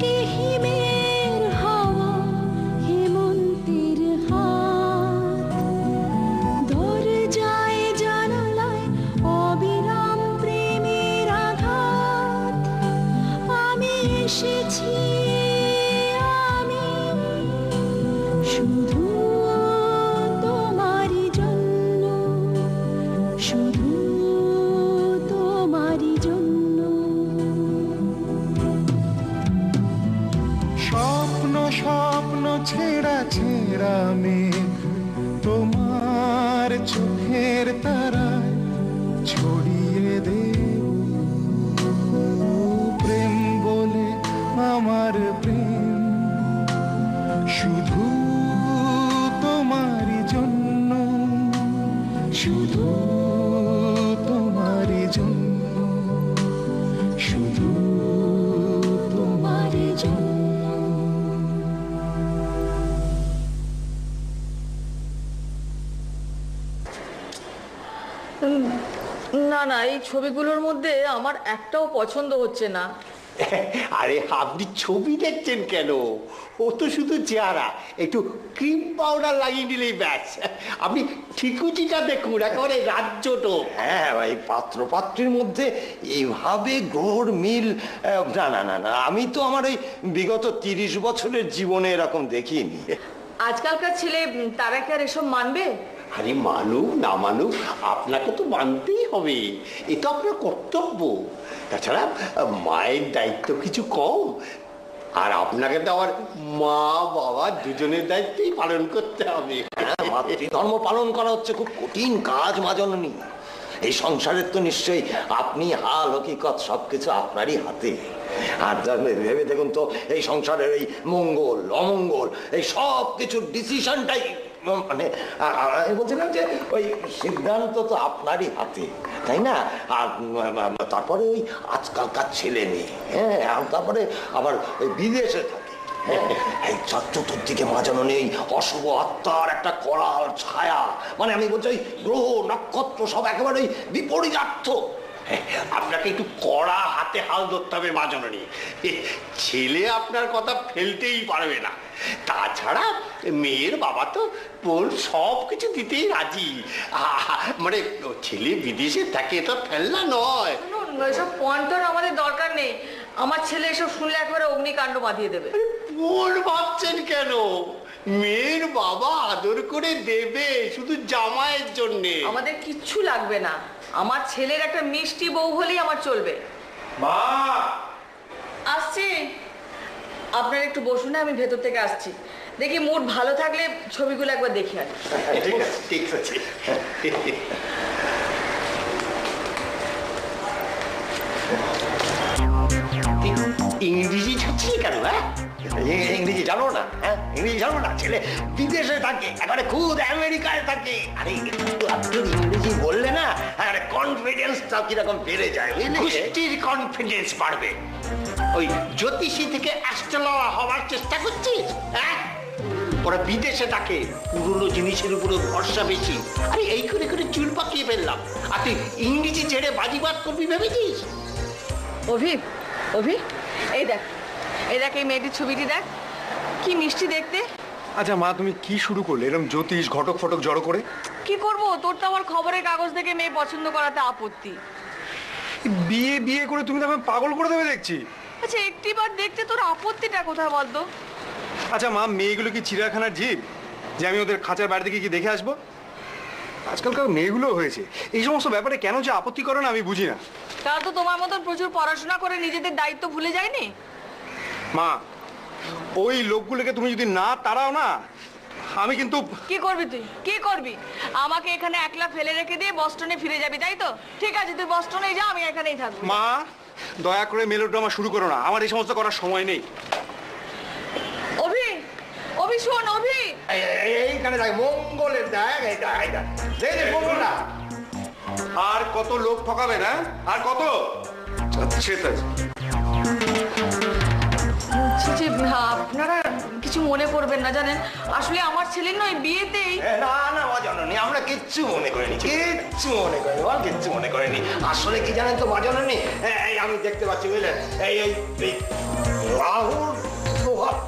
কে হিমের হাওয়া হেমন্তের হাত, দরজায় জানালায় অবিরাম প্রেমের আঘাত। আমি এসেছি, আমি শুধু তোমারই জন্য, শুধু তোমারই জন্য। স্বপ্ন স্বপ্ন ছেঁড়া ছেঁড়া মেঘ তোমার চোখের তারায় ছড়িয়ে দে। প্রেম বলে আমার প্রেম শুধু তোমারই জন্য, শুধু তোমারই জন্য, শুধু তোমারই জন্য। না না, এই ছবিগুলোর মধ্যে আমার একটাও পছন্দ হচ্ছে না। আরে আপনি ছবি দেখছেন কেন? ও তো শুধু চেহারা, একটু ক্রিম পাউডার লাগিয়ে নিলেই ব্যাস। আপনি ঠিকুচিটা দেখুন, একেবারে রাজ্যটো। হ্যাঁ ভাই, পাত্র পাত্রীর মধ্যে এইভাবে গ্রহর মিল, না না না না, আমি তো আমার এই বিগত 30 বছরের জীবনে এরকম দেখিনি। আজকালকার ছেলে তারা কি আর এসব মানবে? আরে মানুক না মানুক, আপনাকে তো মানতেই হবে, এ তো আপনার কর্তব্য। তাছাড়া মায়ের দায়িত্ব কিছু কম, আর আপনাকে তো আমার মা বাবা দুজনের দায়িত্বই পালন করতে হবে। মাতৃধর্ম পালন করা হচ্ছে খুব কঠিন কাজ মা জননী। এই সংসারের তো নিশ্চয়ই আপনি হাল হকিকত সবকিছু আপনারই হাতে। আর ভেবে দেখুন তো, এই সংসারের এই মঙ্গল অমঙ্গল এই সব কিছুর ডিসিশনটাই, মানে আমি বলছিলাম যে ওই সিদ্ধান্ত তো আপনারই হাতে, তাই না? আর তারপরে ওই আজকালকার ছেলে মেয়ে, হ্যাঁ, আর তারপরে আবার ওই বিদেশে থাকে, এই চতুর্দিকে মাঝানো নেই অশুভ আত্মার একটা করাল ছায়া। মানে আমি বলছি ওই গ্রহ নক্ষত্র সব একেবারে ওই বিপরীতার্থ। আপনাকে একটু কড়া হাতে হাল ধরতে হবে মা জননী, ছেলে আপনার কথা ফেলতেই পারবে না। তাছাড়া মেয়ের বাবা তো বোন সব কিছু দিতেই রাজি। মানে ছেলে বিদেশে থাকে তো ফেলনা নয়। এসব পয়েন্টার আমাদের দরকার নেই। আমার ছেলে এসব শুনলে একবারে অগ্নিকাণ্ড বাঁধিয়ে দেবে। বোন ভাবছেন কেন? মেয়ের বাবা আদর করে দেবে শুধু জামাইয়ের জন্যে। আমাদের কিচ্ছু লাগবে না, আমার ছেলের একটা মিষ্টি বউ হলেই আমার চলবে। মা আসছি, আপনারা একটু বসুন, আমি ভেতর থেকে আসছি। দেখি মুড ভালো থাকলে ছবিগুলো একবার দেখি আর। ঠিক আছে, ঠিক আছে। ইংরেজি ছাড়ছি কেন? হ্যাঁ, ইংরেজি জানো না? হ্যাঁ, ইংরেজি জানো না? ছেলে বিদেশে থাকে, একেবারে খুদ আমেরিকায় থাকে। আরে একটু ইংরেজি বললে না, আরে কনফিডেন্সটা কিরকম বেড়ে যায়, গোষ্ঠীর কনফিডেন্স বাড়বে। ওই জ্যোতিষী থেকে অ্যাস্ট্রোলজার হওয়ার চেষ্টা করছিস? হ্যাঁ, ওরা বিদেশে থাকে, পুরনো জিনিসের উপরে ভরসা বেশি। আরে এই করে করে চুল পাকিয়ে ফেললাম, আর তুই ইংরেজি ছেড়ে বাজিবাদ করবি ভেবেছিস? অভি, অভি, এই দেখ, এই দেখ, এই মেয়েটির ছবিটি দেখ, কি মিষ্টি দেখতে। আচ্ছা মা, তুমি কি শুরু করলে এরকম জ্যোতিষ ঘটক ফটক জড়ো করে? কি করব, তোর তো আমার খবরের কাগজ থেকে মেয়ে পছন্দ করাতে আপত্তি। বিয়ে বিয়ে করে তুমি তো আমাকে পাগল করে দেবে দেখছি। আচ্ছা, একটিবার দেখতে তোর আপত্তিটা কোথায় বলতো? আচ্ছা মা, মেয়েগুলো কি চিড়িয়াখানার জীব যে আমি ওদের খাঁচার বাড়ি থেকে কি দেখে আসবো? আজকালকার মেয়েগুলো হয়েছে, এই সমস্ত ব্যাপারে কেন যে আপত্তি করো না আমি বুঝি না। তারা তো তোমার মতন প্রচুর পড়াশোনা করে নিজেদের দায়িত্ব ভুলে যায়নি। মা, ওই লোকগুলোকে তুমি যদি না তাড়াও না, আমি কিন্তু। কি করবি তুই, কি করবি? আমাকে এখানে একলা ফেলে রেখে দিয়ে বস্টনে ফিরে যাবি, তাই তো? ঠিক আছে, তুই বস্টনেই যা, আমি এখানেই থাকবো। মা, দয়া করে মেলোড্রামা শুরু করো না, আমার এই সমস্ত করার সময় নেই। অভি, অভি শোন, অভি। এইখানে দেখ, মঙ্গলের দেখ, এই মঙ্গলটা। আর কত লোক ঠকাবে না? আর কত? আপনারা কিছু মনে করবেন না, জানেন আসলে আমার ছেলের নয় বিয়েতেই। না না মা জননী, আমরা কিচ্ছু মনে করিনি, কিচ্ছু মনে করিনি, কিচ্ছু মনে করিনি। আসলে কি জানেন তো মা জননী, আমি দেখতে পাচ্ছি বুঝলেন, এই রাহুর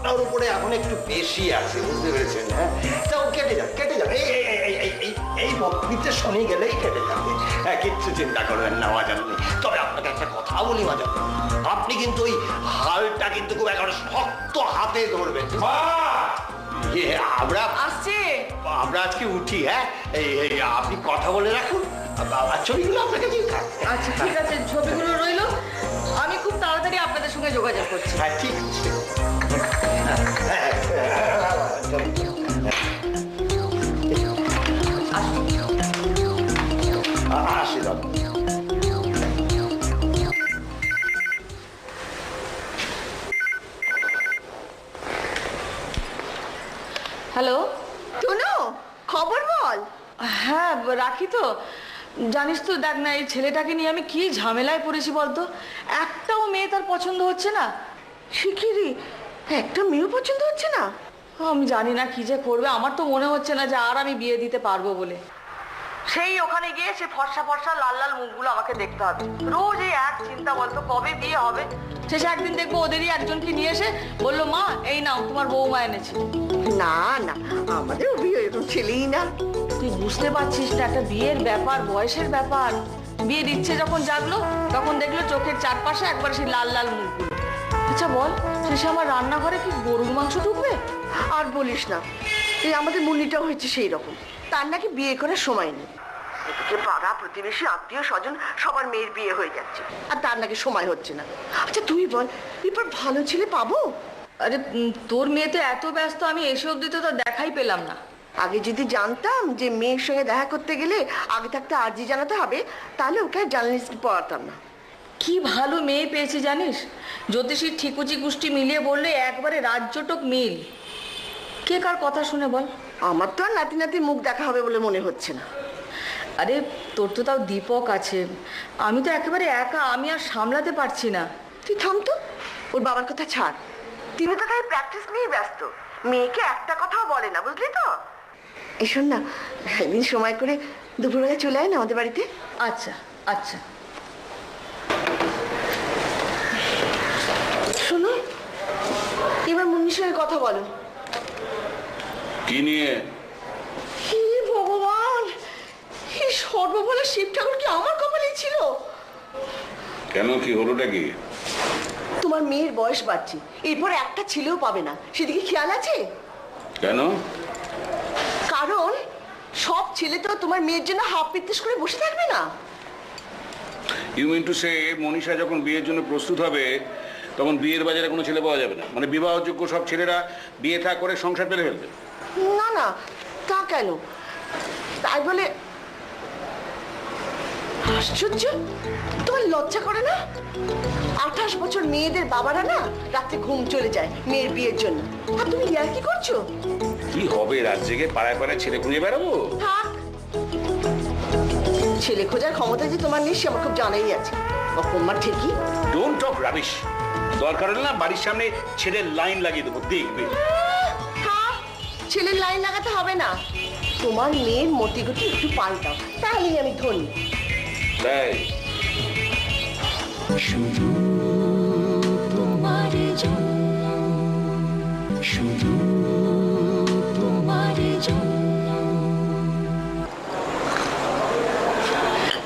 আপনার উপরে এখন একটু বেশি আছে, বুঝতে পেরেছেন? হ্যাঁ, তাও কেটে যাবে, কেটে যাবে। এই বকরিতে শনি গেলেই কেটে যাবে। হ্যাঁ, কিচ্ছু চিন্তা করবেন না বাজাননি। তবে আপনাকে একটা কথা বলি বাজান, আপনি কিন্তু ওই হালটা কিন্তু খুব একেবারে শক্ত হাতে ধরবেন। আমরা আসছে। আমরা আজকে উঠি। হ্যাঁ, আপনি কথা বলে রাখুন, আর ছবিগুলো আপনাকে দিয়ে থাকবে। আচ্ছা ঠিক আছে, ছবিগুলো রইলো। আমি খুব তাড়াতাড়ি আপনাদের সঙ্গে যোগাযোগ করছি। হ্যাঁ, ঠিক আছে। আসি দাদা। হ্যালো। শোনো, খবর বল। হ্যাঁ রাখি তো। জানিস তো, দেখ না, এই ছেলেটাকে নিয়ে আমি কি ঝামেলায় পড়েছি বলতো। একটাও মেয়ে তার পছন্দ হচ্ছে না। শিখিরি, একটা মেয়েও পছন্দ হচ্ছে না। আমি জানি না কি যে করবে। আমার তো মনে হচ্ছে না যে আর আমি বিয়ে দিতে পারবো বলে। সেই ওখানে গিয়ে সে ফর্সা ফর্সা লাল লাল মুখগুলো আমাকে দেখতে হবে। রোজ এই এক চিন্তা, বলতো কবে বিয়ে হবে। শেষে একদিন দেখবো ওদেরই একজনকে নিয়ে এসে বললো, মা এই নাও তোমার বৌমা এনেছি। না না, আমাদের অভি এরকম ছেলেই না। তুই বুঝতে পারছিস না, একটা বিয়ের ব্যাপার, বয়সের ব্যাপার। বিয়ের ইচ্ছে যখন জাগলো তখন দেখলো চোখের চারপাশে একবার সেই লাল লাল মুখগুলো। আচ্ছা বল, শেষে আমার রান্নাঘরে কি গরুর মাংস ঢুকবে? আর বলিস না, এই আমাদের মুন্নিটাও হয়েছে সেই রকম। তার নাকি বিয়ে করার সময় নেই। এদিকে পাড়া প্রতিবেশী আত্মীয় স্বজন সবার মেয়ের বিয়ে হয়ে যাচ্ছে, আর তার নাকি সময় হচ্ছে না। আচ্ছা তুই বল, এরপর ভালো ছেলে পাবো? আরে তোর মেয়ে তো এত ব্যস্ত, আমি এসে অব্দি তো তার দেখাই পেলাম না। আগে যদি জানতাম যে মেয়ের সঙ্গে দেখা করতে গেলে আগে থাকতে আর্জি জানাতে হবে, তাহলে ওকে জার্নালিস্ট পড়াতাম না। কি ভালো মেয়ে পেয়েছি জানিস। জ্যোতিষীর ঠিকুচি গুষ্টি মিলিয়ে বললে একবারে রাজ্যটক মিল। কে কার কথা শুনে বল। আমার তো আর নাতি নাতির মুখ দেখা হবে বলে মনে হচ্ছে না। আরে তোর তো তাও দীপক আছে, আমি তো একেবারে একা, আমি আর সামলাতে পারছি না। তুই থাম তো, ওর বাবার কথা ছাড়। তিনি তো তাই প্র্যাকটিস নিয়ে ব্যস্ত, মেয়েকে একটা কথাও বলে না, বুঝলি তো? এই শোন না, একদিন সময় করে দুপুরবেলা চলে আয় না আমাদের বাড়িতে। আচ্ছা আচ্ছা। শোনো, এবার মুন্নির সঙ্গে কথা বলো। কি নিয়ে? হে ভগবান, এই সর্ববলা শিব ঠাকুর কি আমার কপালেই ছিল? কেন, কি হলোটা কি? তোমার মেয়ের বয়স বাড়ছে, এরপর একটা ছেলেও পাবে না, সেদিকে খেয়াল আছে? কেন? কারণ সব ছেলে তো তোমার মেয়ের জন্য হাফ পিত্তিস করে বসে থাকবে না। You mean to say Manisha যখন বিয়ের জন্য প্রস্তুত হবে তখন বিয়ের বাজারে কোনো ছেলে পাওয়া যাবে না? মানে বিবাহযোগ্য সব ছেলেরা বিয়ে থা করে সংসার পেরে ফেলবে? না না, তা কেন? তাই বলে আশ্চর্য, তোমার লজ্জা করে না? 28 বছর মেয়েদের বাবারা না রাতে ঘুম চলে যায় মেয়ের বিয়ের জন্য, আর তুমি ইয়ার কি করছো? কি হবে, রাত জেগে পাড়ায় পাড়ায় ছেলে খুঁজে বেড়াবো? থাক, ছেলে খোঁজার ক্ষমতা যে তোমার নেই সে আমার খুব জানাই আছে। অপমান ঠিকই। Don't talk rubbish. দরকার হলে না বাড়ির সামনে ছেলের লাইন লাগিয়ে দেবো, দেখবে। থাক, ছেলের লাইন লাগাতে হবে না। তোমার মেয়ের মতি গতি একটু পাল্টাও, তাহলেই আমি ধনী। তাই শুধু তোমার জন্য, শুধু তোমার জন্য।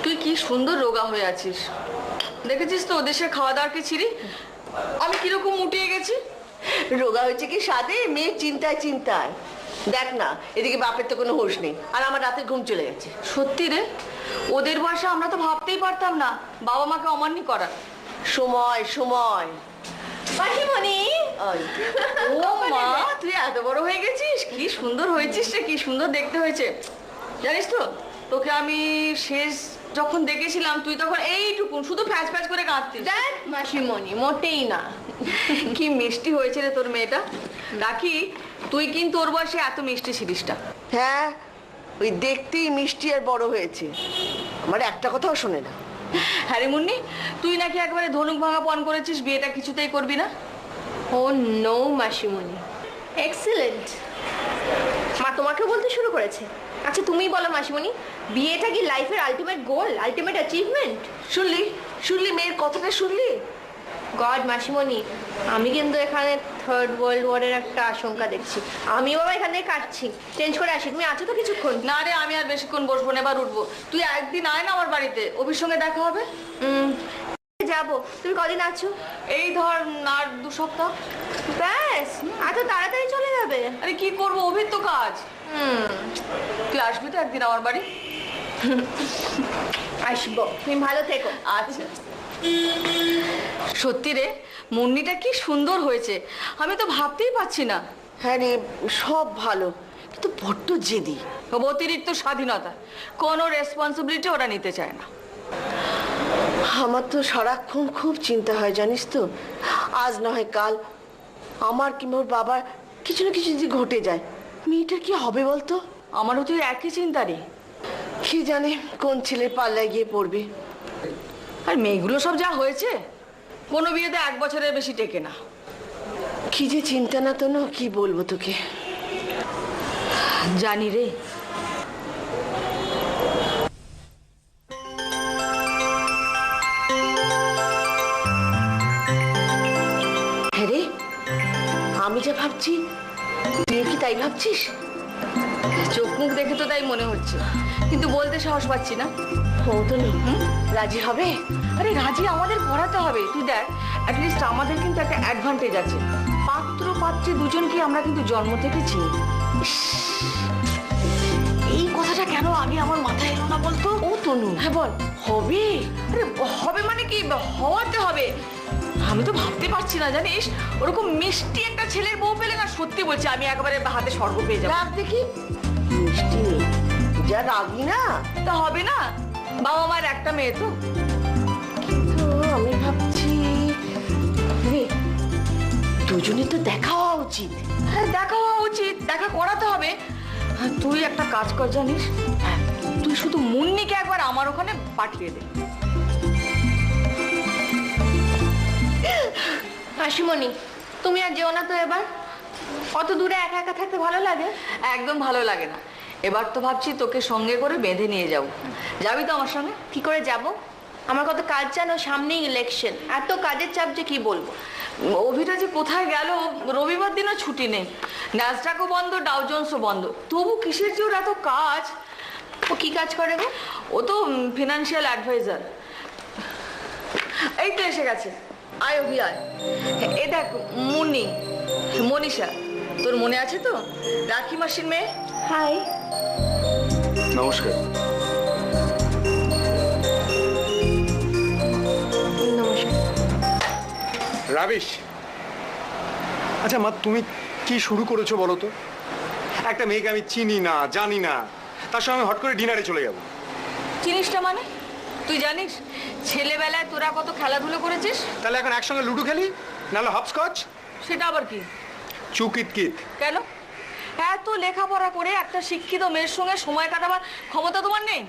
তুই কি সুন্দর রোগা হয়ে আছিস, দেখেছিস তো ওদেশের খাওয়া দাওয়ার কি ছিরি। আমি কিরকম উঠিয়ে গেছি। রোগা হয়েছে কি সাদে, মেয়ের চিন্তায় চিন্তায়। দেখ না, এদিকে বাপের তো কোনো হোশ নেই, আর আমার রাতে ঘুম চলে গেছে। সত্যি রে, ওদের বয়সে আমরা তো ভাবতেই পারতাম না বাবা মাকে অমান্য করা। সময় সময়। মাসিমণি, ওই, ও মা, তুই এত বড় হয়ে গেছিস, কি সুন্দর হয়েছিস রে, কি সুন্দর দেখতে হয়েছে। জানিস তো, তোকে আমি শেষ যখন দেখেছিলাম তুই তখন এইটুকু শুধু ফ্যাচ ফ্যাচ করে কাঁদতিস। দেখ মাসিমণি, মোটেই না। কি মিষ্টি হয়েছে রে তোর মেয়েটা। রাখি, তুই কিন্তু ওর বয়সে এত মিষ্টি ছিলিস না। হ্যাঁ, ওই দেখতেই মিষ্টি আর বড় হয়েছে, আমার একটা কথাও শোনে না। হ্যাঁ রে মুন্নি, তুই নাকি একবারে ধনুক ভাঙা পণ করেছিস, বিয়েটা কিছুতেই করবি না। ও নো মাসিমণি, এক্সিলেন্ট। মা তোমাকেও বলতে শুরু করেছে। আচ্ছা তুমি বলো মাসিমণি, বিয়েটা কি লাইফের আলটিমেট গোল, আলটিমেট অ্যাচিভমেন্ট? শুনলি শুনলি মেয়ের কথাটা শুনলি? গড মাসিমণি, আমি কিন্তু এখানে থার্ড ওয়ার্ল্ড ওয়ারের একটা আশঙ্কা দেখছি। আমি বাবা এখান থেকে কাটছি, চেঞ্জ করে আসি। তুমি আছো তো কিছুক্ষণ? না রে, আমি আর বেশিক্ষণ বসবো না, এবার উঠবো। তুই একদিন আয় না আমার বাড়িতে, অভির সঙ্গে দেখা হবে। যাবো। তুমি কদিন আছো? এই ধর আর 2 সপ্তাহ। ব্যাস, এত তাড়াতাড়ি চলে যাবে? আরে কি করবো, অভির তো কাজ। তুই আসবি তো একদিন আমার বাড়ি? আসবো। তুমি ভালো থেকো। আচ্ছা। সত্যি রে, মুন্নিটা কি সুন্দর হয়েছে, আমি তো ভাবতেই পারছি না। হ্যাঁ রে, সব ভালো, কিন্তু বড্ড জেদি। অতিরিক্ত স্বাধীনতা, কোনো রেসপন্সিবিলিটি ওরা নিতে চায় না। আমার তো সারাক্ষণ খুব চিন্তা হয় জানিস তো, আজ না হয় কাল আমার কিংবা ওর বাবার কিছু না কিছু যদি ঘটে যায়, মেয়েটার কি হবে বলতো? আমারও তো একই চিন্তা রে। কি জানে কোন ছেলের পাল্লায় গিয়ে পড়বে। আর মেয়েগুলো সব যা হয়েছে, কোনো বিয়েতে 1 বছরের বেশি টেকে না। কি যে চিন্তা না তো, কি বলবো তোকে। জানি রে। হ্যাঁ রে, আমি যা ভাবছি তুই কি তাই ভাবছিস? চোখ মুখ দেখে তো তাই মনে হচ্ছে, কিন্তু বলতে সাহস পাচ্ছি না। ও তো রাজি হবে? আরে রাজি আমাদের পড়াতে হবে। তুই দেখ, অ্যাটলিস্ট আমাদের কিন্তু একটা অ্যাডভান্টেজ আছে, পাত্র পাত্রী দুজনকে আমরা কিন্তু জন্ম থেকে চিনি। এই কথাটা কেন আগে আমার মাথায় এলো না বলতো? ও তনু, হ্যাঁ বল। হবে? আরে হবে মানে কি, হওয়াতে হবে। আমি তো ভাবতে পারছি না জানিস, ওরকম মিষ্টি একটা ছেলের বউ পেলে না, সত্যি বলছি আমি একেবারে হাতে স্বর্গ পেয়ে যাবো। রাগ দেখি, মিষ্টি নেই যা রাগি না। তা হবে না, বাবা মার একটা মেয়ে তো। তো আমি ভাবছি রে, দুজনে তো দেখা হওয়া উচিত। হ্যাঁ, দেখা হওয়া উচিত, দেখা করাতে হবে। আর তুই একটা কাজ কর জানিস, তুই শুধু মুন্নিকে একবার আমার ওখানে পাঠিয়ে দে। মাসিমণি, তুমি আর যেও না তো এবার। অত দূরে একা একা থাকতে ভালো লাগে? একদম ভালো লাগে না। এবার তো ভাবছি তোকে সঙ্গে করে বেঁধে নিয়ে যাবো। যাবি তো আমার সঙ্গে? কি করে যাব? আমার কত কাজ জানো, সামনেই ইলেকশন, এত কাজের চাপ যে কি বলবো। অভিটা যে কোথায় গেল, রবিবার দিনও ছুটি নেই, ন্যাসডাকও বন্ধ, ডাউ জোন্সও বন্ধ, তবু কিসের যে ওর এত কাজ। ও কি কাজ করে গো? ও তো ফিনান্সিয়াল অ্যাডভাইজার। এই তো এসে গেছে, আয় অভি আয়। এ দেখ মুন্নি, মনীষা, তোর মনে আছে তো, রাখি মাসির মেয়ে। হাই। নমস্কার। নমস্কার। রাবিশ। আচ্ছা মা, তুমি কি শুরু করেছো বলো তো? একটা মেয়েকে আমি চিনি না, জানি না, তার সঙ্গে আমি হট করে ডিনারে চলে যাব। জিনিসটা মানে তুই জানিস ছেলেবেলায় তোরা কত খেলাধুলো করেছিস? তাহলে এখন একসঙ্গে লুডো খেলি, নাহলে হপস্কচ। সেটা আবার কি? চুকিতকিত। কেন? এত লেখাপড়া করে একটা শিক্ষিত মেয়ের সঙ্গে সময় কাটাবার ক্ষমতা তোমার নেই?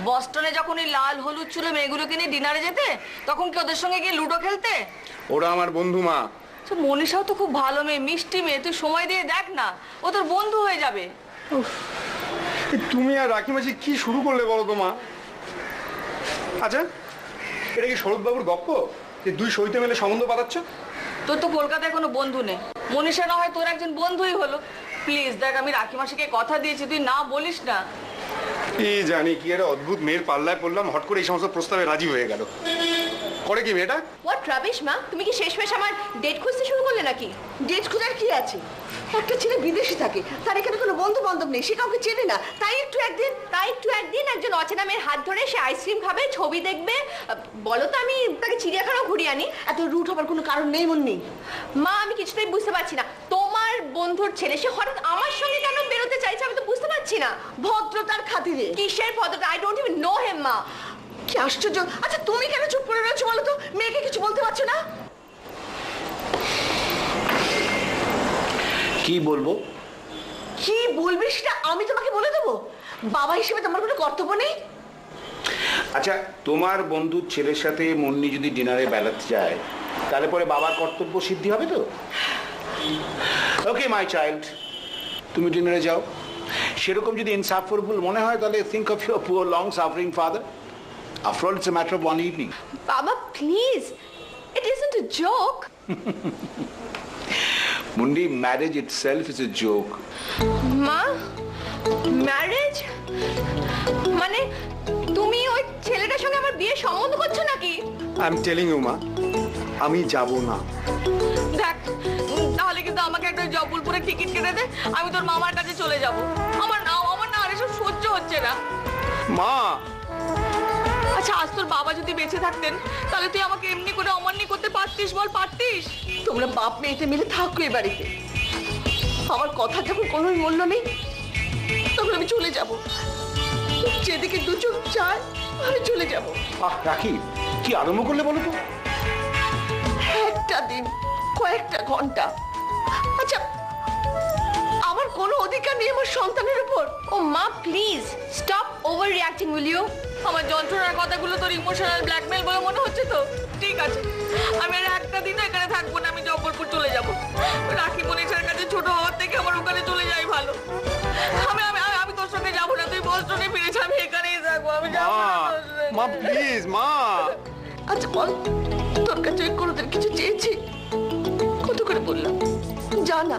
বস্টনে যখন এই লাল হলুদ চুলে মেয়েগুলোকে নিয়ে ডিনারে যেতে, তখন কি ওদের সঙ্গে গিয়ে লুডো খেলতে? ওরা আমার বন্ধু মা। মনীষাও তো খুব ভালো মেয়ে, মিষ্টি মেয়ে, তুই সময় দিয়ে দেখ না, ও তোর বন্ধু হয়ে যাবে। তুমি আর রাখি মাঝি কি শুরু করলে বলো তো মা? আচ্ছা, এটা কি শরৎবাবুর গপ্প যে 2 সইতে মেলে সম্বন্ধ পাতাচ্ছ? তোর তো কলকাতায় কোনো বন্ধু নেই, মনীষা না হয় তোর একজন বন্ধুই হলো। প্লিজ দেখ, আমি রাখি মাসিকে কথা দিয়েছি, তুই না বলিস না। কি জানি কি একটা অদ্ভুত মেয়ের পাল্লায় পড়লাম, হট করে এই সমস্ত প্রস্তাবে রাজি হয়ে গেল। করে কি মেয়েটা? হোয়াট রাবিশ মা, তুমি কি শেষমেশ আমার ডেট খুঁজতে শুরু করলে নাকি? ডেট খোঁজার কি আছে? একটা ছেলে বিদেশে থাকে, তার এখানে কোনো বন্ধু বান্ধব নেই, সে কাউকে চেনে না, তাই একটু একদিন একজন অচেনা মেয়ের হাত ধরে সে আইসক্রিম খাবে, ছবি দেখবে। বলো তো, আমি তাকে চিড়িয়াখানাও ঘুরিয়ে আনি। এত রুট হবার কোনো কারণ নেই মুন্নি। মা, আমি কিছুতেই বুঝতে পারছি না, তোমার বন্ধুর ছেলে সে হঠাৎ আমার সঙ্গে কেন বেরোতে চাইছে, আমি তো বুঝতে পারছি না। ভদ্রতার খাতিরে। কিসের ভদ্রতা? I don't even know him মা। কি আশ্চর্য। আচ্ছা তুমি কেন চুপ করে রয়েছো বলো তো? মেয়েকে কিছু বলতে পারছো না? কি বলবো? কি বলবি সেটা আমি তোমাকে বলে দেবো? বাবা হিসেবে তোমার কোনো কর্তব্য নেই? আচ্ছা, তোমার বন্ধুর ছেলের সাথে মুন্নি যদি ডিনারে বেড়াতে যায়, তাহলে পরে বাবার কর্তব্য সিদ্ধি হবে তো? ওকে মাই চাইল্ড, তুমি ডিনারে যাও। সেরকম যদি ইনসাফরফুল মনে হয়, তাহলে think of your poor long suffering father. After all, it's a matter of one evening. বাবা please, it isn't a joke. মুন্ডি, marriage itself is a joke. মা, ম্যারেজ মানে তুমি ওই ছেলেটার সঙ্গে আমার বিয়ে সম্বন্ধ করছো নাকি? আই এম টেলিং ইউ মা, আমি যাব না। দেখ, তাহলে কিন্তু আমাকে একটা জব্বলপুরে টিকিট কেটে দে, আমি তোর মামার কাছে চলে যাব। আমার না আর এসব সহ্য হচ্ছে না। মা, আচ্ছা, আজ তোর বাবা যদি বেঁচে থাকতেন তাহলে তুই আমাকে এমনি করে অমান্য করতে পারতিস? বল, পারতিস? তোমরা বাপ মেয়েতে মিলে থাকো এ বাড়িতে। আমার কথা যখন কোনো মূল্য নেই তখন আমি চলে যাব, যেদিকে দু চোখ চায় আমি চলে যাব। রাখি, কি আরম্ভ করলে বলো তো? একটা দিন, কয়েকটা ঘন্টা। আচ্ছা, আমার কোনো অধিকার নেই আমার সন্তানের উপর? ও মা, please stop overreacting, will you? আমার যন্ত্রণার কথাগুলো তোর ইমোশনাল ব্ল্যাকমেল বলে মনে হচ্ছে তো? ঠিক আছে, আমি আর একটা দিনও এখানে থাকবো না, আমি জব্বলপুর চলে যাব। রাখি মনীষার কাছে ছোট হওয়ার থেকে আমার ওখানে চলে যাই ভালো। আমি আমি আমি তোর সঙ্গে যাবো না, তুই বস্টনে ফিরেছ, আমি এখানেই থাকবো, আমি যাবো না তোর সঙ্গে। মা প্লিজ মা। আচ্ছা বল, তোর কাছে ওই কোনোদিন কিছু চেয়েছি? কত করে বললাম যা না,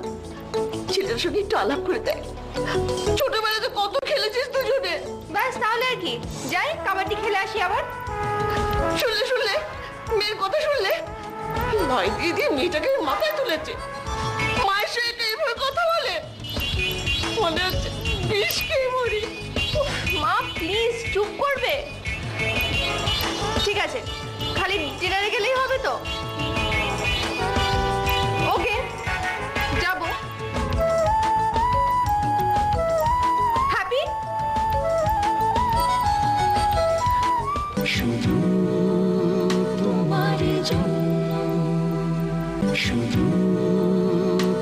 ছেলের সঙ্গে একটু আলাপ করে দেয়। ছোটবেলাতে কত খেলেছিস দুজনে। ব্যাস, তাহলে আর কি, যাই কাবাডি খেলে আসি আবার। শুনলে মেয়ের কথা শুনলে? ভাই দিদি মেয়েটাকে মাথায় তুলেছে, মায়ের সঙ্গে এইভাবে কথা বলে, মনে হচ্ছে বিষ খেয়ে মরি। মা প্লিজ চুপ করবে? ঠিক আছে, খালি ডিনারে গেলেই হবে তো? ওকে, যাব। হ্যাপি? শুধু তোমার জন্য, শুধু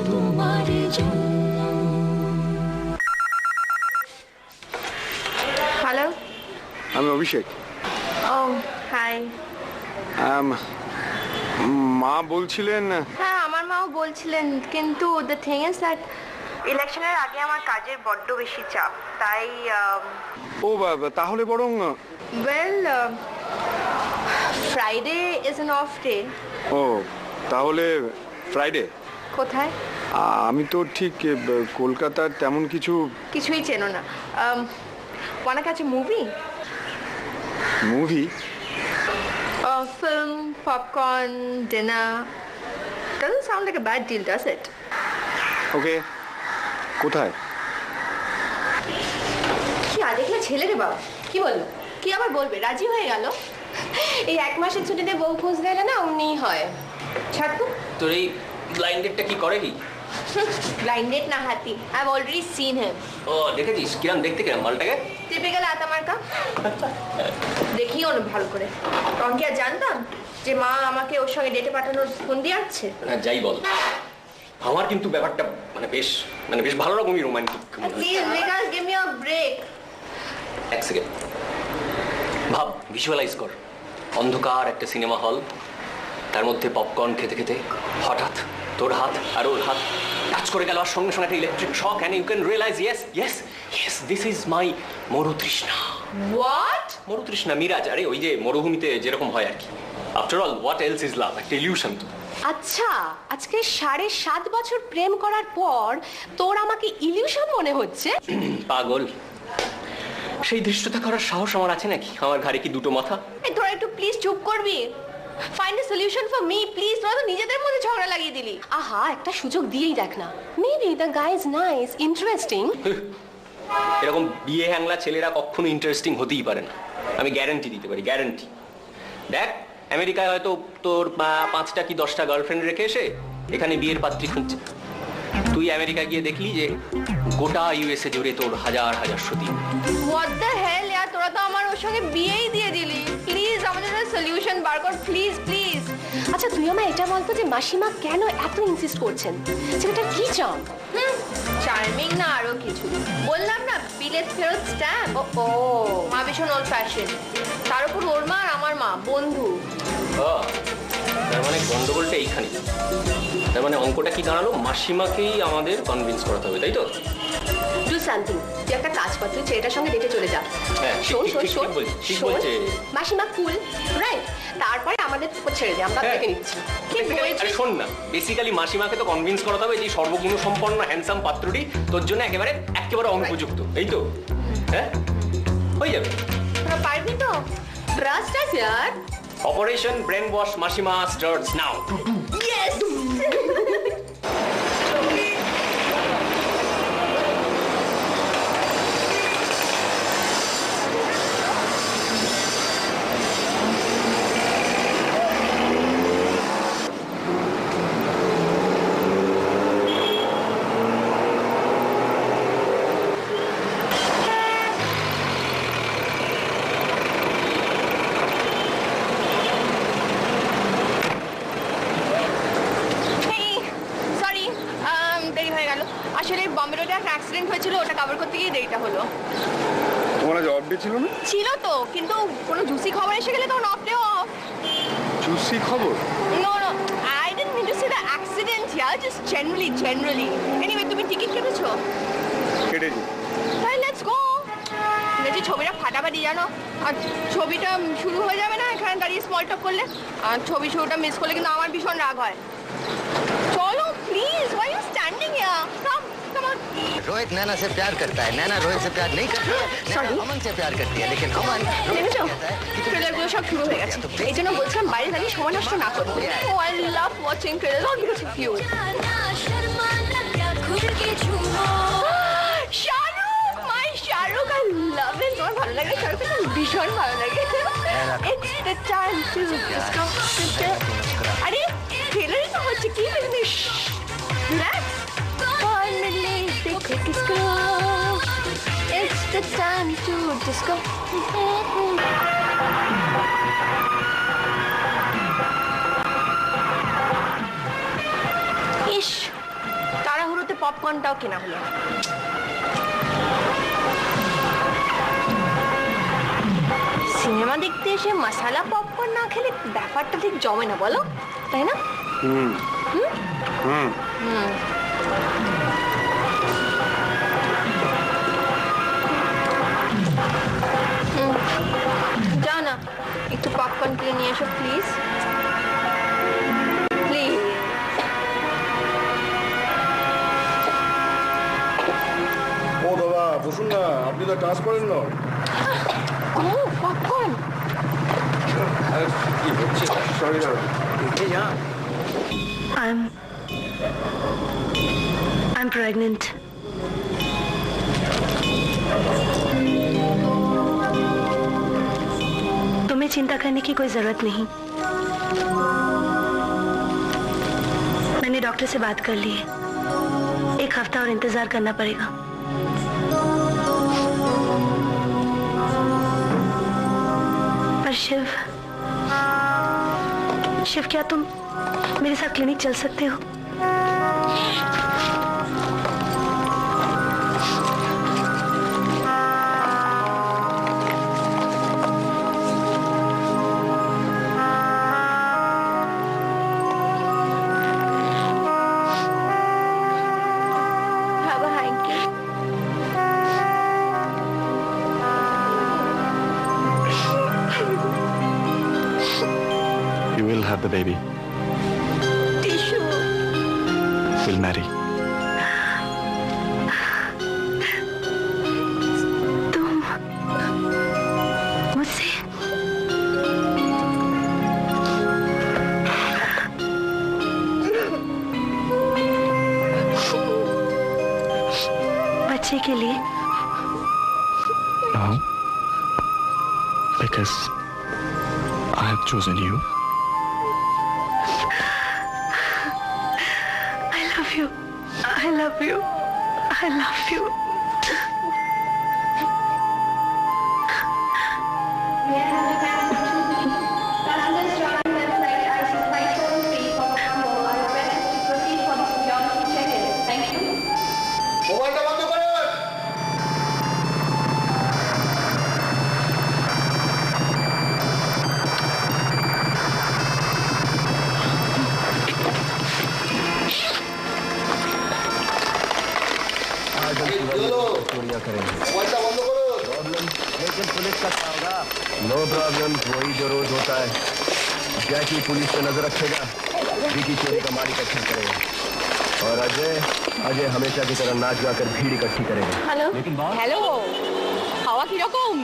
তোমার জন্য। হ্যালো। আমি অভিষেক। ও হাই। মা বলছিলেন? হ্যাঁ, আমার মাও বলছিলেন, কিন্তু দ্য থিং ইজ দ্যাট ইলেকশনের আগে আমার কাজের বড্ড বেশি চাপ, তাই ও বাবা, তাহলে বরং well Friday is an off day. ও তাহলে ফ্রাইডে। কোথায়? আমি তো ঠিক কলকাতার তেমন কিছুই চেনো না। ওয়ানা কাছে movie, movie? Film, popcorn, dinner. Doesn't sound like a bad deal, does it? ওকে, কোথায়? কি দেখলে ছেলে রে বাবা, কি বললো? কি আবার বলবে? রাজি হয়ে গেল। এই এক মাসের ছুটিতে বউ খোঁজ গেলে না অমনিই হয়। ছাড় তো। তোর এই ব্লাইন্ড ডেটটা কি করে কি? ব্লাইন্ডেড না হাতি, I have already seen him. ও দেখেছিস কিরম দেখতে, কিরম মালটাকে? টিপিক্যাল আতামার্কা। দেখিও না ভালো করে, কারণ কি আর জানতাম যে মা আমাকে ওর সঙ্গে ডেটে পাঠানোর ফোন দিয়ে আসছে? না যাই বল, আমার কিন্তু ব্যাপারটা বেশ ভালো রকমই romantic. Please because give me a break. এক সেকেন্ড ভাব, ভিজুয়ালাইজ কর, অন্ধকার একটা সিনেমা হল, তার মধ্যে পপকর্ন খেতে খেতে হঠাৎ তোর হাত আর ওর হাত টাচ করে গেল, আর সঙ্গে সঙ্গে একটা electric shock, and you can realise yes this is my মরুতৃষ্ণা। হোয়াট? মরুতৃষ্ণা, মিরাজ, আরে ওই যে মরুভূমিতে যেরকম হয় আর কি। After all what else is love, একটা ইলিউশন তো। আচ্ছা, আজকে 7.5 বছর প্রেম করার পর তোর আমাকে ইলিউশন মনে হচ্ছে? পাগল, সেই দৃশ্যটা করার সাহস আমার আছে নাকি? আমার ঘাড়ে কি দুটো মাথা? এই তোরা একটু প্লিজ চুপ করবি? Find a solution for me please. তোরা তো নিজেদের মধ্যে ঝগড়া লাগিয়ে দিলি। আহা, একটা সুযোগ দিয়েই দেখ না, maybe the guy is nice, interesting. এরকম বিয়ে হ্যাংলা ছেলেরা কখনো ইন্টারেস্টিং হতেই পারে না, আমি গ্যারান্টি দিতে পারি, গ্যারান্টি। দেখ, আমেরিকায় হয়তো তোর 5টা কি 10টা গার্লফ্রেন্ড রেখে এসে এখানে বিয়ের পাত্রী খুঁজছে। তুই আমেরিকা গিয়ে দেখলি যে গোটা ইউএসএ জুড়ে তোর হাজার হাজার সতী। হোয়াট দ্য হেল ইয়ার, তোরা তো আমার ওর সঙ্গে বিয়েই দিয়ে দিলি। প্লিজ আমাদের একটা সলিউশন বার কর, প্লিজ প্লিজ। আচ্ছা তুই আমায় এটা বলতো যে মাসিমা কেন এত ইনসিস্ট করছেন? ছেলেটা কি চান? চার্মিং না আরো কিছু? বললাম না, বিলেত ফেরত স্ট্যাম্প। ও মা ভীষণ ওল্ড ফ্যাশন, তার উপর ওর মা আর আমার মা বন্ধু। তার মানে গন্ডগোলটা এইখানে। তার মানে অঙ্কটা কি দাঁড়ালো, মাসিমাকেই আমাদের কনভিন্স করাতে হবে, তাই তো? টু সামথিং, তুই একটা কাজ কর, তুই ছেলেটার সঙ্গে ডেটে চলে যা। হ্যাঁ, শোন ঠিক- শোন ঠিক- শোন ঠিক বলছে, ঠিক শোন, বলছে। মাসিমা কুল, রাইট? তারপরে আমাদের উপর ছেড়ে দে, আমরা হ্যাঁ। দেখে নিচ্ছি। কি Basically, আরে শোন না, বেসিক্যালি মাসিমাকে তো কনভিন্স করাতে হবে যে এই সর্বগুণ সম্পন্ন হ্যান্ডসাম পাত্রটি তোর জন্য একেবারে অনুপযুক্ত, এই তো? হ্যাঁ, হয়ে যাবে। তোরা পারবি তো? ট্রাস্ট আস ইয়ার। অপারেশন ব্রেন ওয়াশ মাসিমা স্টার্টস নাও। ইয়েস। সরি, দেরি হয়ে গেল। আসলে বম্বে রোডে একটা অ্যাক্সিডেন্ট হয়েছিল, ওটা কভার করতে গিয়ে দেরিটা হলো। তোমার আজ অফ ডে ছিল না? ছিল তো, কিন্তু কোনো জুসি খবর এসে গেলে তখন অফ ডে অফ। চুসি খবর? No, no, I didn't mean to say the accident here, just generally. Anyway, তুমি টিকিট কেটেছো? কেটেছি। তাহলে লেটস গো। দেখছি ছবিটা ফাটাফাটি জানো, আর ছবিটা শুরু হয়ে যাবে না এখানে দাঁড়িয়ে স্মল টক করলে, আর ছবি শুরুটা মিস করলে কিন্তু আমার ভীষণ রাগ হয়। চলো please, why are you standing here? Come, come on. Rohit Naina से प्यार करता है, नैना रोहित से प्यार नहीं करती है, नैना अमन से प्यार करती है, लेकिन अमन দেখেছো ট্রেলারগুলো সব শুরু হয়ে গেছে, এই জন্য বলছিলাম বাইরে দাঁড়িয়ে সময় নষ্ট না করবো। ও I love watching trailer, all because of you. Shahrukh, my Shahrukh, I love it. তোমার ভালো লাগে শাহরুখ? ভীষণ ভালো লাগে। It's the time to discover. আরে ট্রেলারই তো হচ্ছে, কি জিনিস? রিল্যাক্স। Finally, দেখো Kisku. It's the time to disco. ইস, তাড়াহুড়োতে পপকর্নটাও কেনা হলো। সিনেমা দেখতে এসে মশালা পপকর্ন না খেলে ব্যাপারটা ঠিক জমে না, বলো, তাই না? যা না, একটু পপকর্ন কিনে নিয়ে এসো প্লিজ, প্লিজ। ও দাদা বসুন না, আপনি তো টাচ করেন না। ও পপকর্ন। সরি দাদা। I'm pregnant. तुम्हें चिंता करने की कोई जरूरत नहीं। मैंने डॉक्टर से बात कर ली है, 1 हफ्ता और इंतजार करना पड़ेगा। पर शिव, क्या तुम मेरे साथ क्लिनिक चल सकते हो? Have a hanky. You will have the baby. Tissue. We'll marry. तुम मुझसे बच्चे के लिए? No. Because I have chosen you. I love you. I love you. I love you. মোবাইলটা বন্ধ করুন। प्रॉब्लम, वही जो रोज होता है। जैकी पुलिस पे नजर रखेगा, विकी चोरी का माल इकट्ठा करेगा, और अजय हमेशा की तरह नाच गाकर भीड़ इकट्ठी करेगा। হ্যালো लेकिन बात হ্যালো হাওয়া কিরকম?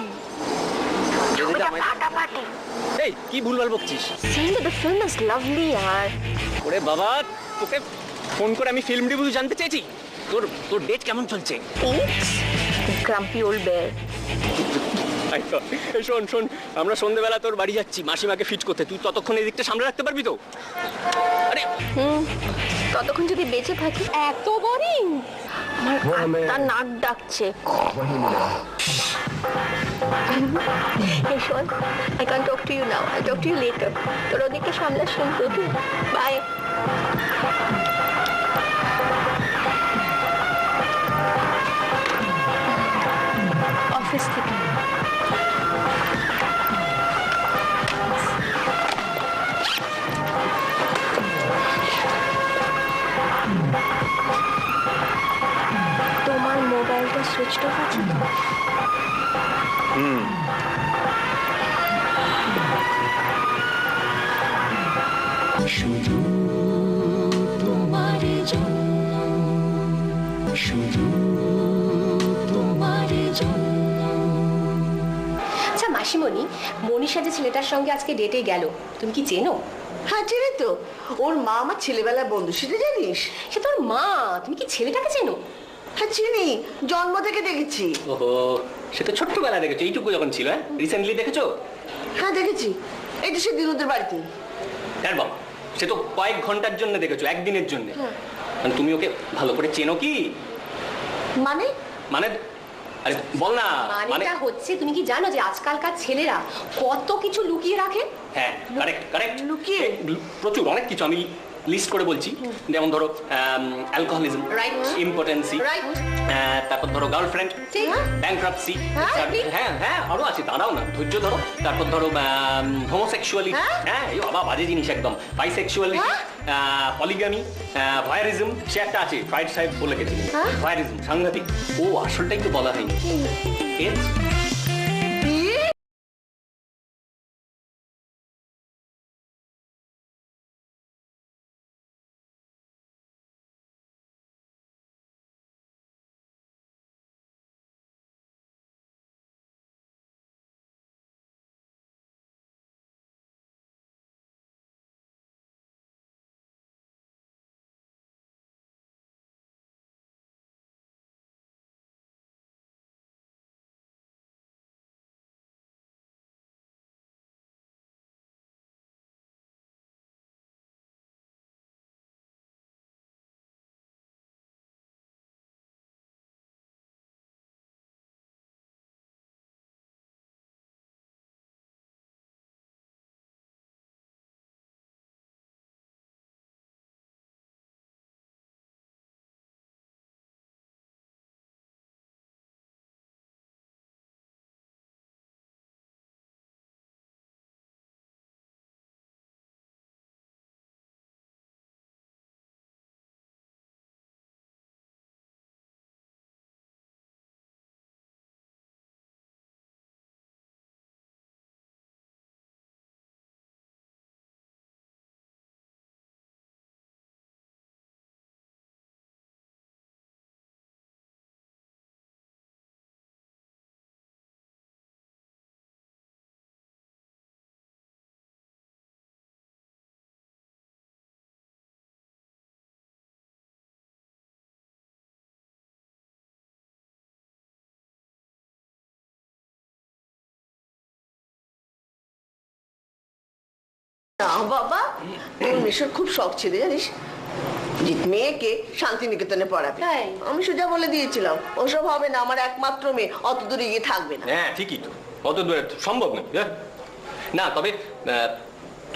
এই কি ভুলভাল বকছিস? Saying that the film is lovely यार। ওরে বাবা, তোকে ফোন করে আমি ফিল্ম রিভিউ জানতে চাইছি। তোর ডেট কেমন চলছে? It's grumpy old bear। এই শোন, আমরা সন্ধ্যেবেলা তোর বাড়ি যাচ্ছি মাসিমাকে ফিট করতে। তুই ততক্ষণ এই দিকটা সামনে রাখতে পারবি তো? আরে ততক্ষণ যদি বেঁচে থাকি। এত বোরিং, আমার তার নাক ডাকছে। Hey Sean, I can't talk to you now. I'll talk to you later. তোর ওদিকে সামলাস কিন্তু। বাই। অফিস থেকে তোমার মোবাইলটা সুইচ অফ আছে তো? শুধু তোমার জন্য, শুধু তোমার জন্য। আচ্ছা মাসিমণি, মনীষা যে ছেলেটার সঙ্গে আজকে ডেটে গেল, তুমি কি চেনো? হ্যাঁ চিনি তো, ওর মা আমার ছেলেবেলার বন্ধু, সেটা জানিস? সে তোর মা, তুমি কি ছেলেটাকে চেনো? হ্যাঁ চিনি, জন্ম থেকে দেখেছি। ওহো, সে তো ছোট্টবেলা দেখেছো, এইটুকু যখন ছিল। হ্যাঁ, রিসেন্টলি দেখেছো? হ্যাঁ দেখেছি, এই তো সে দিনুদের বাড়িতে। হ্যাঁ বাবা, সে তো কয়েক ঘন্টার জন্য দেখেছো, একদিনের জন্য। মানে তুমি ওকে ভালো করে চেনো কি? মানে মানে আরে বল না। মানে মানেটা হচ্ছে, তুমি কি জানো যে আজকালকার ছেলেরা কত কিছু লুকিয়ে রাখে? হ্যাঁ, কারেক্ট। লুকিয়ে? প্রচুর, অনেক কিছু। আমি লিস্ট করে বলছি। যেমন ধরো অ্যালকোহলিজম, Right. ইম্পোটেন্সি, Right. তারপর ধরো গার্লফ্রেন্ড, ঠিক। ব্যাংক্রাপসি, হ্যাঁ, হ্যাঁ আরো আছে, দাঁড়াও না, ধৈর্য ধরো। তারপর ধরো হোমোসেক্সুয়ালিটি, হ্যাঁ এই বাবা বাজে জিনিস একদম, বাইসেক্সুয়ালিটি, পলিগামি, ভয়ারিজম, সে একটা আছে, ফ্রাইড সাহেব বলে গেছে। ভয়ারিজম সাংঘাতিক। ও আসলটাই তো বলা হয়নি। AIDS। না বাবা, তোর মেশোর খুব শখ ছিল জানিস, যে মেয়েকে শান্তিনিকেতনে পড়াবে। আমি সোজা বলে দিয়েছিলাম ওসব হবে না, আমার একমাত্র মেয়ে, অত দূরে গিয়ে থাকবে না। হ্যাঁ ঠিকই তো, অত দূরে সম্ভব না। না তবে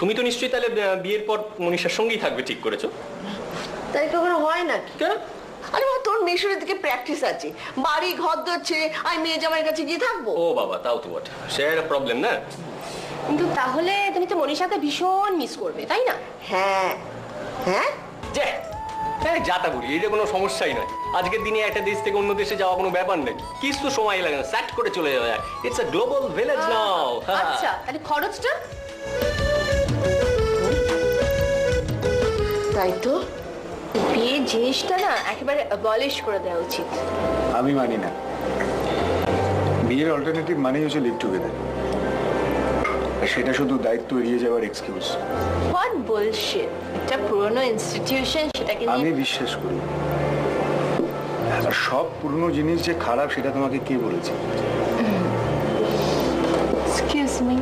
তুমি তো নিশ্চয়ই তাহলে বিয়ের পর মনীষার সঙ্গেই থাকবে ঠিক করেছো? তাই কখনো হয় না? আরে বাবা, তোর মেশোরের দিকে প্র্যাকটিস আছে, বাড়ি ঘর ধরছে, আমি মেয়ে জামাইয়ের কাছে গিয়ে থাকবো? ও বাবা, তাও তো বটে, সে একটা প্রবলেম না। কিন্তু তাহলে তুমি তো মনীষাকে ভীষণ মিস করবে, তাই না? হ্যাঁ হ্যাঁ, হ্যাঁ যা তা বলি, এটা কোনো সমস্যাই নয়। আজকের দিনে একটা দেশ থেকে অন্য দেশে যাওয়া কোনো ব্যাপার নেই, কিছু সময় লাগে না, স্যাট করে চলে যাওয়া যায়। ইটস আ গ্লোবাল ভিলেজ নাও। আচ্ছা তাহলে খরচটা? তাই তো, বিয়ে জিনিসটা না একেবারে অ্যাবলিশ করে দেওয়া উচিত। আমি মানি না। বিয়ের অল্টারনেটিভ মানেই হচ্ছে লিভ টুগেদার, আর সেটা শুধু দায়িত্ব এড়িয়ে যাওয়ার এক্সকিউজ। হোয়াট বুলশিট, এটা পুরনো ইনস্টিটিউশন, সেটাকে আমি বিশ্বাস করি। আর সব পুরনো জিনিস যে খারাপ সেটা তোমাকে কে বলেছে? এক্সকিউজ মি,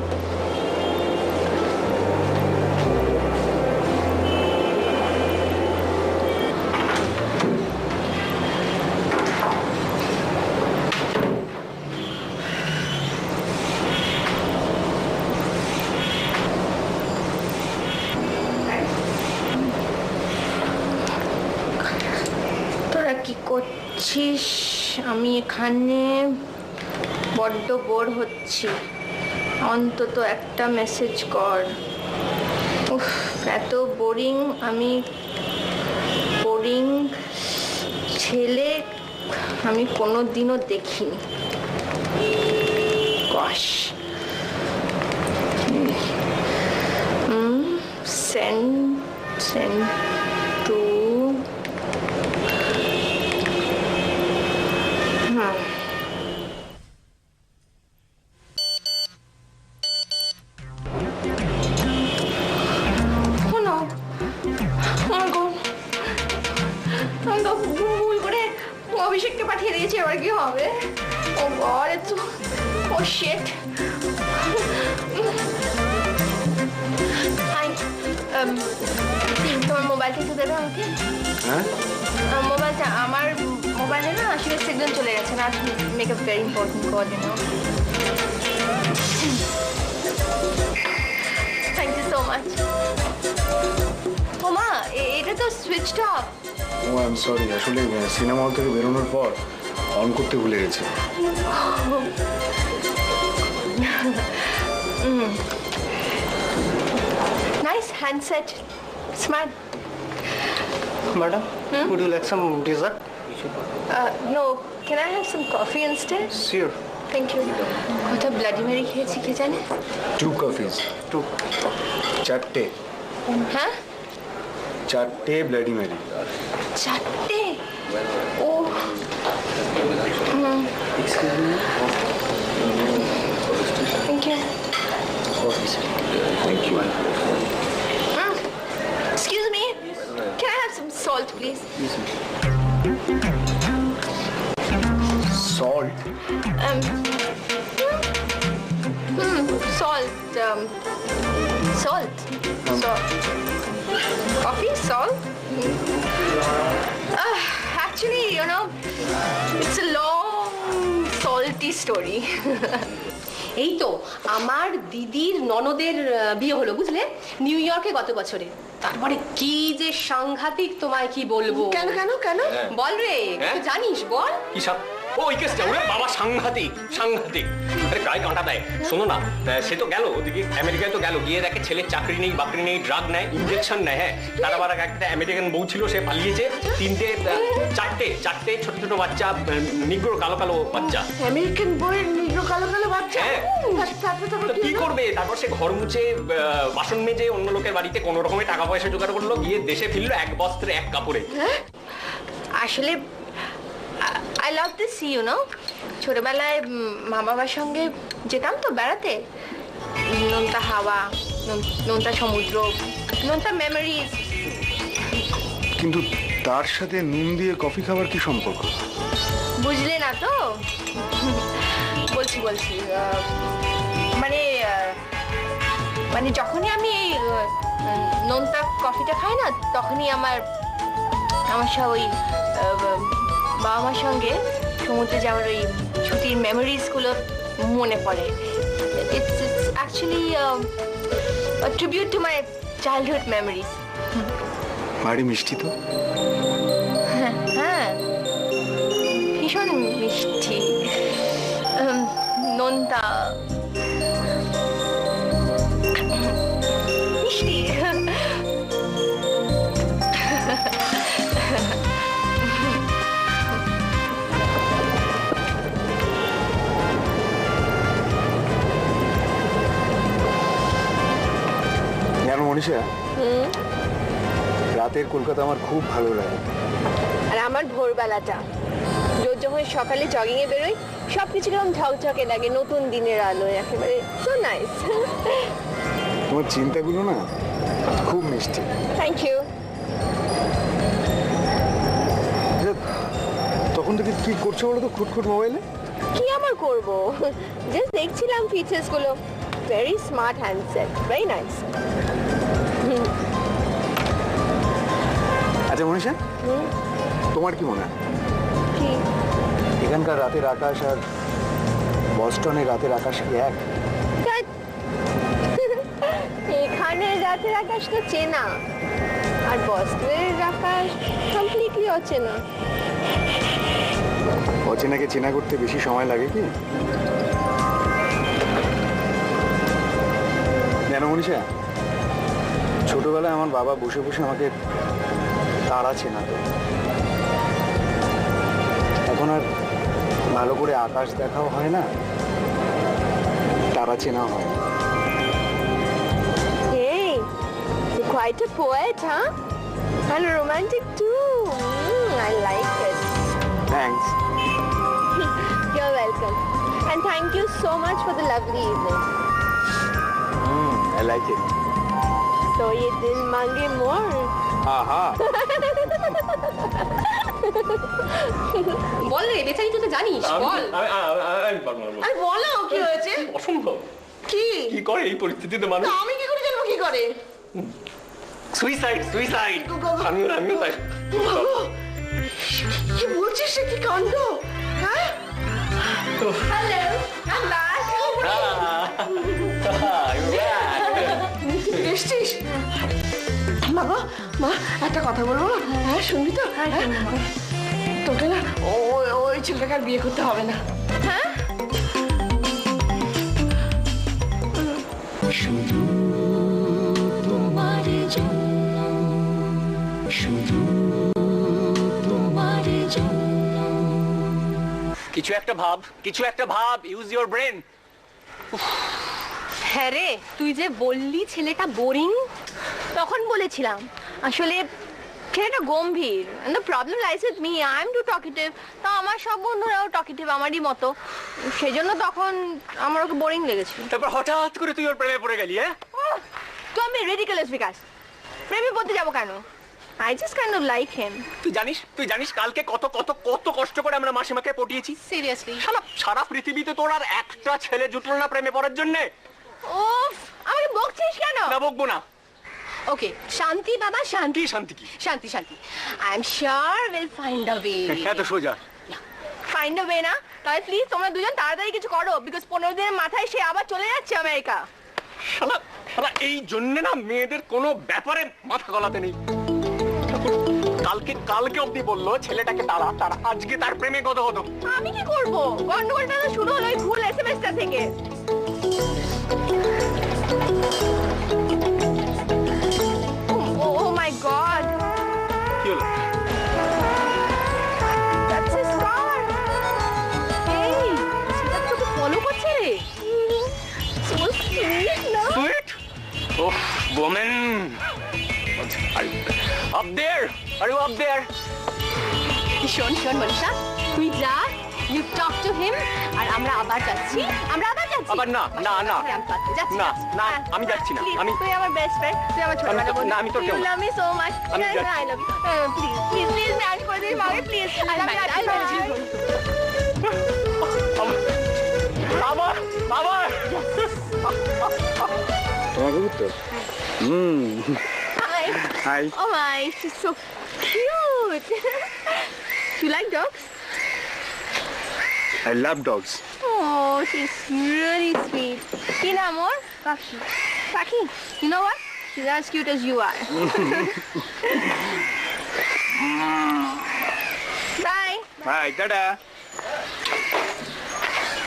কি করছিস? আমি এখানে বড্ড বোর হচ্ছি, অন্তত একটা মেসেজ কর। উফ, এত বোরিং। আমি বোরিং ছেলে আমি কোনোদিনও দেখিনি। গশ, সেন্ড টু ভুল করে অভিষেককে পাঠিয়ে দিয়েছি, এবার কি হবে? ও গড, এত ও শিট। হাই, তোমার মোবাইলটা একটু দেবে আমাকে? হ্যাঁ, মোবাইলটা আমার মোবাইলে না আসলে সিগন্যাল চলে গেছে না, make a very important call, you know. Thank you so much. ওমা, এটা তো সুইচড অফ। ও আই এম সরি, আসলে সিনেমা হল থেকে বেরোনোর পর অন করতে ভুলে গেছি। Nice handset, smart. Madam, would you like some dessert? No, can I have some coffee instead? Sure. Thank you. কত ব্লাডি মেরি খেয়েছি কে জানে? 2 কফিজ। 2. 4টে। হ্যাঁ, 4টে ব্লাডি মেরি। 4টে? ও Excuse me. Thank you. Thank you. Excuse me, can I have some salt please? Salt? Salt, salt. Coffee, salt? Actually, you know, it's a long, salty story. এই তো আমার দিদির ননদের বিয়ে হলো, বুঝলে, নিউ ইয়র্কে গত বছরে। তারপরে কি যে সাংঘাতিক, তোমায় কি বলবো। কেন কেন কেন? বল রে, তুই জানিস, বল। কি ওই কেসটা? ওরে বাবা, সাংঘাতিক সাংঘাতিক, আরে গায়ে কাঁটা দেয়। শোনো না, সে তো গেল ওদিকে আমেরিকায়, তো গেল, গিয়ে দেখে ছেলের চাকরি নেই, বাকরি নেই, ড্রাগ নেয়, ইনজেকশন নেয়। হ্যাঁ, তার আবার একটা আমেরিকান বউ ছিল, সে পালিয়েছে। চারটে ছোট ছোট বাচ্চা, নিগ্রো কালো কালো বাচ্চা। আমেরিকান বয়ের নিগ্রো কালো কালো বাচ্চা? হ্যাঁ, কি করবে? তারপর সে ঘর মুছে, বাসন মেজে, অন্য লোকের বাড়িতে কোনো রকমের টাকা পয়সা জোগাড় করলো, গিয়ে দেশে ফিরলো এক বস্ত্রে এক কাপড়ে। আসলে I love this sea, you know. ছোটবেলায় মা বাবার সঙ্গে যেতাম তো বেড়াতে, নোনতা হাওয়া, নোনতা সমুদ্র, নোনতা মেমোরিজ। কিন্তু তার সাথে নুন দিয়ে কফি খাবার কি সম্পর্ক? বুঝলে না তো? বলছি মানে যখনই আমি এই নোনতা কফিটা খাই না, তখনই আমার সব ওই বাবা মার সঙ্গে সমুদ্রে যাওয়ার ওই ছুটির মেমোরিজগুলো মনে পড়ে। It's actually a tribute to my childhood memories. ভারী মিষ্টি তো। হ্যাঁ, ভীষণ মিষ্টি। নোনতা মিষ্টি। মনীষা, রাতের কলকাতা আমার খুব ভালো লাগে। আর আমার ভোরবেলাটা, রোজ যখন সকালে জগিং এ বেরোই সবকিছু কেমন ঝকঝকে লাগে, নতুন দিনের আলোয়, একেবারে সো নাইস। তোমার চিন্তাগুলো না খুব মিষ্টি। Thank you. তখন থেকে কি করছো বলো তো খুটখুট মোবাইলে? কি আমার করব, জাস্ট দেখছিলাম ফিচার্স গুলো। Very smart handset, very nice. আচ্ছা মনীষা, তোমার কি মনে হয় কি এখানকার রাতের আকাশ আর বস্টনের রাতের আকাশ কি এক? এখানের রাতের আকাশ তো চেনা, আর বস্টনের আকাশ কমপ্লিটলি অচেনা। অচেনাকে চেনা করতে বেশি সময় লাগে কি জানো মনীষা? ছোটবেলায় আমার বাবা বসে বসে আমাকে তারা চেনাতো। এখন আর ভালো করে আকাশ দেখাও হয় না, তারা চেনা হয়। Hey, you're quite a poet, huh? And romantic too. I like it. Thanks. You're welcome. And thank you so much for the lovely evening. I like it. So ye dil mange more. Aha. বল রে বেচারি, তুই তো জানিস, বল। আমি পারবো না। আরে বলো কি হয়েছে? অসম্ভব। কি কি করে এই পরিস্থিতিতে মানুষ? আমি কি করে জানবো কি করে? Suicide, suicide. আমিও তাই। কি বলছিস, কি কাণ্ড? হ্যাঁ, হ্যালো, I'm back. এসছিস? বাবা, মা একটা কথা বলবো? হ্যাঁ শুনবি তো? তোকে না ওই ছেলেটাকে আর বিয়ে করতে হবে না। হ্যাঁ, শুধু তোমার জন্য, শুধু তোমার জন্য। কিছু একটা ভাব, ইউজ ইওর ব্রেন। হ্যাঁ রে, তুই যে বললি ছেলেটা বোরিং, তখন বলেছিলাম আসলে ছেলেটা গম্ভীর। and the problem lies with me, I am too talkative. তা আমার সব বন্ধুরাও টকিটিভ আমারই মতো, সেই জন্য তখন আমার ওকে বোরিং লেগেছিল। তারপর হঠাৎ করে তুই ওর প্রেমে পড়ে গেলি, হ্যাঁ? তো আমি রেডিকুলাস বিকাশ, প্রেমে পড়তে যাবো কেন? I just kind of like him. তুই জানিস কালকে কত কত কত কষ্ট করে আমরা মাসিমাকে পটিয়েছি। Seriously? সারা পৃথিবীতে তোর আর একটা ছেলে জুটলো না প্রেমে পড়ার জন্য। ওফ, আমাকে বকছিস কেন? না বকবো না। ওকে, শান্তি বাবা, শান্তি। শান্তি কি? শান্তি। I am sure we'll find a way. এত সোজা। ফাইন্ড আ ওয়ে না? তাহলে প্লিজ তোমরা দুজন তাড়াতাড়ি কিছু করো, বিকজ 15 দিনের মাথায় সে আবার চলে যাচ্ছে আমেরিকা। শালা এই জন্য না মেয়েদের কোনো ব্যাপারে মাথা গলাতে নেই। কালকে অবধি বললো ছেলেটাকে তারা আজকে তার প্রেমে গত হতো। আমি কি করব? গন্ডগোলটা তো শুরু হলো ওই ভুল এসএমএসটা থেকে। Oh my god, কি হলো? that's his car. Hey, সেটা তোকে ফলো করছে রে। So sweet, no? Sweet? Oh, woman. Up there. Are you up there? শোন মনীষা, তুই যা, you talk to him, আর আমরা আবার যাচ্ছি। আবার না। যাচ্ছি। না, আমি যাচ্ছি না। Please, তুই আমার বেস্ট ফ্রেন্ড, তুই আমার ছোটবেলা বন্ধু। না, আমি তোর কেউ You না। love me so much. আমি I যাচ্ছি। love you. Please, ম্যানেজ করে দিবি মাকে, প্লিজ। আবার তোমার কবুতর? Hi. Hi. Oh my, she's so cute. You like dogs? I love dogs. Oh, she's really sweet. কি নাম ওর? Paki. You know what? She's as cute as you are. Bye. Bye, tata.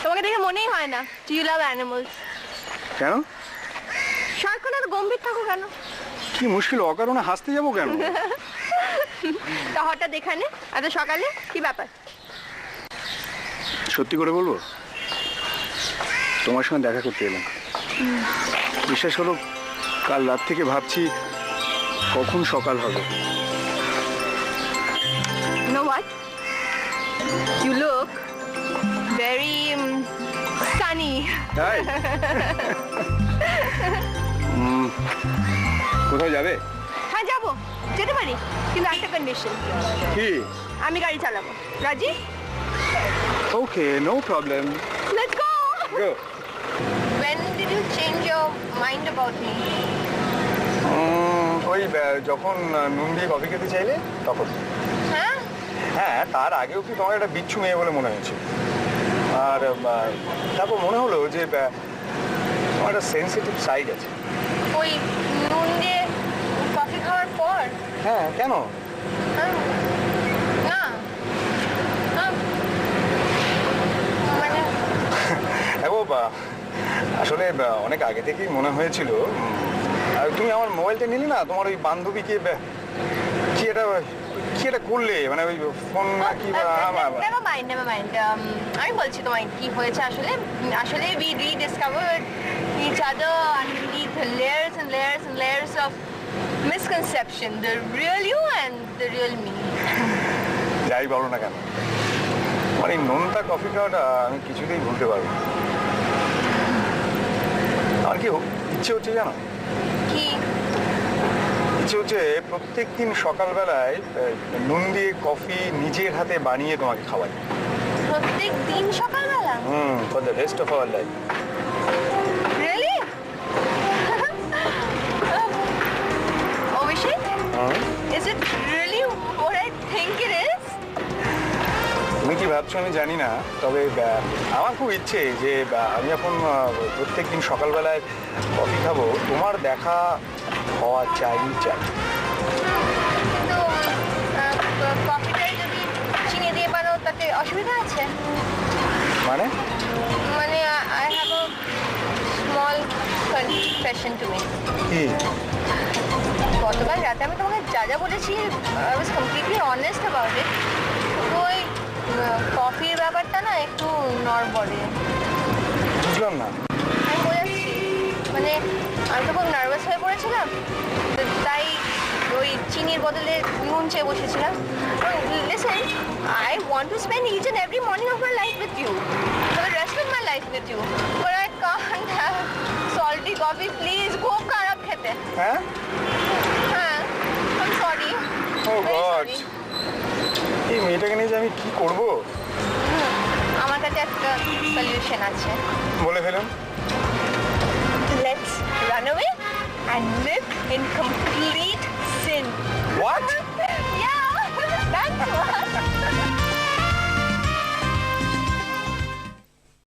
তোমাকে দেখে মনেই হয় না Do you love animals? কেন? সারাক্ষণ এত গম্ভীর থাকো কেন? কি মুশকিল, অকারণে হাসতে যাবো কেন? তা হঠাৎ এখানে এত সকালে, কি ব্যাপার? সত্যি করে বলবো, তোমার সঙ্গে দেখা করতে এলাম। বিশ্বাস হলো কাল রাত থেকে ভাবছি কখন সকাল হবে। You know what? You look very sunny. তাই? কোথাও যাবে? হ্যাঁ যাবো, যেতে পারি, কিন্তু একটা কন্ডিশন। কি? আমি গাড়ি চালাবো, রাজি? Okay, no problem. Let's go. Go. When did you change your mind about me? ওই যখন নুন দিয়ে কফি খেতে চাইলে তখন। হ্যাঁ? হ্যাঁ, তার আগেও কি তোমার একটা বিচ্ছু মেয়ে বলে মনে হয়েছে। আর তারপর মনে হলো যে তোমার একটা সেন্সিটিভ সাইড আছে। ওই নুন দিয়ে কফি খাওয়ার পর? হ্যাঁ, কেন? না, মানে দেখো আসলে অনেক আগে থেকেই মনে হয়েছিল। আর তুমি আমার মোবাইলটা নিলে না, তোমার ওই বান্ধবীকে কি এটা করলে, মানে ওই ফোন নাকি? Never mind. আমি বলছি তোমায় কি হয়েছে আসলে। we rediscovered each other underneath layers and layers and layers of misconception, the real you and the real me. যাই বলো না কেন, মানে এই নোনতা কফি খাওয়াটা আমি কিছুতেই ভুলতে পারবো না। আর কি ইচ্ছে হচ্ছে জানো? কি ইচ্ছে হচ্ছে প্রত্যেক দিন সকালবেলায় নুন দিয়ে কফি নিজের হাতে বানিয়ে তোমাকে খাওয়াই। প্রত্যেক দিন সকালবেলা? For the rest of our life. Really? Abhishek? Is it really what I think it is? তুমি কি ভাবছো আমি জানি না, তবে আমার খুব ইচ্ছে যে আমি যখন প্রত্যেক দিন সকালবেলায় কফি খাবো, তোমার দেখা হওয়া চাই। তো কফিটা যদি চিনি দিয়ে বানাও তাতে অসুবিধা আছে? মানে I have a small confession to make. কি? গতকাল রাতে আমি তোমাকে যা বলেছি, I was completely honest about it. তো ওই কফির ব্যাপারটা না একটু নড়বড়ে। বুঝলাম না। আমি বোঝাচ্ছি, মানে আমি তো খুব নার্ভাস হয়ে পড়েছিলাম, তাই ওই চিনির বদলে নুন চেয়ে বসেছিলাম। Listen, I want to spend each and every morning of my life with you, for the rest of my life with you, but I can't have salty coffee, please. খুব খারাপ খেতে। হ্যাঁ, I'm sorry. ও Very god, sorry. এই মেয়েটাকে নিয়ে যে আমি কি করব? আমার কাছে একটা সলিউশন আছে। বলে ফেলুন। Let's run away and live in complete sin. What?